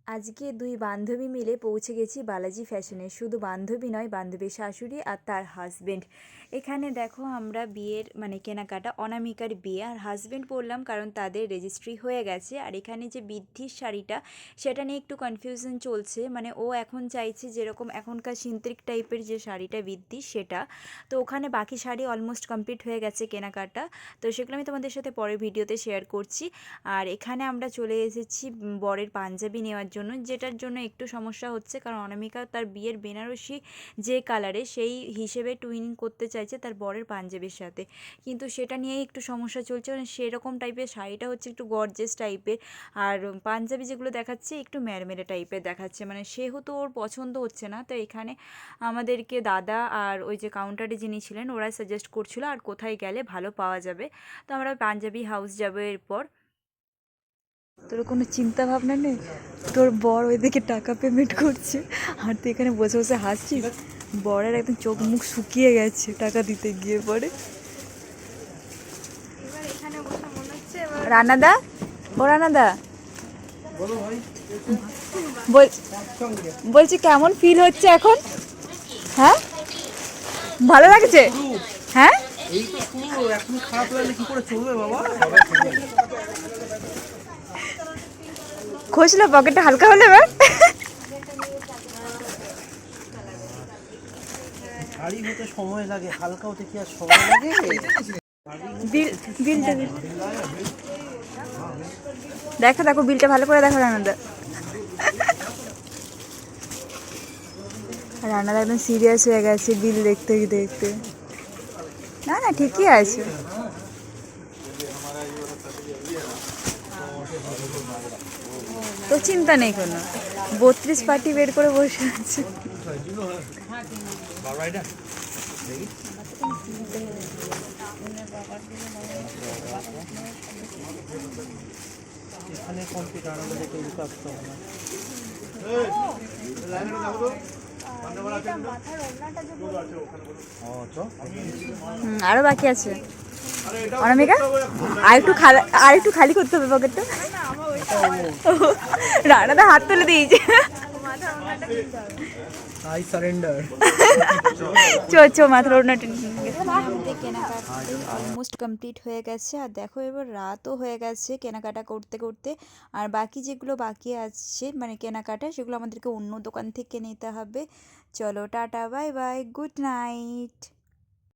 আজকে দুই বান্ধবী মিলে পৌঁছে গেছি বালাজি ফ্যাশনে। শুধু বান্ধবী নয়, বান্ধবীর শাশুড়ি আর তার হাজবেন্ড। এখানে দেখো আমরা বিয়ের কেনাকাটা, অনামিকার বিয়ে, আর হাজবেন্ড পরলাম কারণ তাদের রেজিস্ট্রি হয়ে গেছে। আর এখানে যে বৃদ্ধির শাড়িটা, সেটা নিয়ে একটু কনফিউশন চলছে। ও এখন চাইছে যেরকম এখনকার সিন্থেটিক টাইপের যে শাড়িটা বৃদ্ধি, সেটা। তো ওখানে বাকি শাড়ি অলমোস্ট কমপ্লিট হয়ে গেছে কেনাকাটা। তো সেগুলো আমি তোমাদের সাথে পরের ভিডিওতে শেয়ার করছি। আর এখানে আমরা চলে এসেছি বরের পাঞ্জাবি নেওয়ার জন্য, যেটার জন্য একটু সমস্যা হচ্ছে, কারণ অনামিকা তার বিয়ের বেনারসি যে কালারে সেই হিসেবে টুইনিং করতে চাইছে তার বরের পাঞ্জাবির সাথে, কিন্তু সেটা নিয়েই একটু সমস্যা চলছে। সেরকম টাইপের শাড়িটা হচ্ছে একটু গর্জেস টাইপের, আর পাঞ্জাবি যেগুলো দেখাচ্ছে একটু ম্যারমেরে টাইপের দেখাচ্ছে, সেহেতু ওর পছন্দ হচ্ছে না। তো এখানে আমাদেরকে দাদা আর ওই যে কাউন্টারে যিনি ছিলেন ওরা সাজেস্ট করছিল আর কোথায় গেলে ভালো পাওয়া যাবে। তো আমরা পাঞ্জাবি হাউস যাবো এরপর। তোর কোনো চিন্তা ভাবনা নেই? তোর বর ওইদিকে টাকা পেমেন্ট করছে আর তুই এখানে বসে বসে হাসছিস। বরের একদম চোখ মুখ শুকিয়ে গেছে টাকা দিতে গিয়ে পরে। রানাদা, ও রানাদা, বলছি কেমন ফিল হচ্ছে এখন? হ্যাঁ, ভালো লাগছে? হ্যাঁ, এই তো শুরু, এখন খারাপ লাগলে কি করে চলবে বাবা? খুশলো পকেটটা হালকা হলে এবার। ভারী হতে সময় লাগে, হালকা হতে কি আর সময় লাগে? বিলটা দেখো, দেখো বিলটা ভালো করে দেখো রানাদা। রানাদা একদম সিরিয়াস হয়ে গেছে বিল দেখতে দেখতে। না না, ঠিকই আছে। তো চিন্তা নেই কোনো, 32 পার্টি বের করে বসে আছে। এখানে কম্পিউটার আমাদের কেউ কাটতে হবে না। আরো বাকি আছে অনামিকা, আর একটু খালি করতে হবে পকেটটা। রানাদা হাত তুলে দিয়েছে। I surrender. চো মাথার ওড়নাটা কেনাকাটা অলমোস্ট কমপ্লিট হয়ে গেছে। আর দেখো এবার রাতও হয়ে গেছে কেনাকাটা করতে করতে। আর বাকি যেগুলো বাকি আছে কেনাকাটা, সেগুলো আমাদেরকে অন্য দোকান থেকে নিতে হবে। চলো tata, bye bye, good night.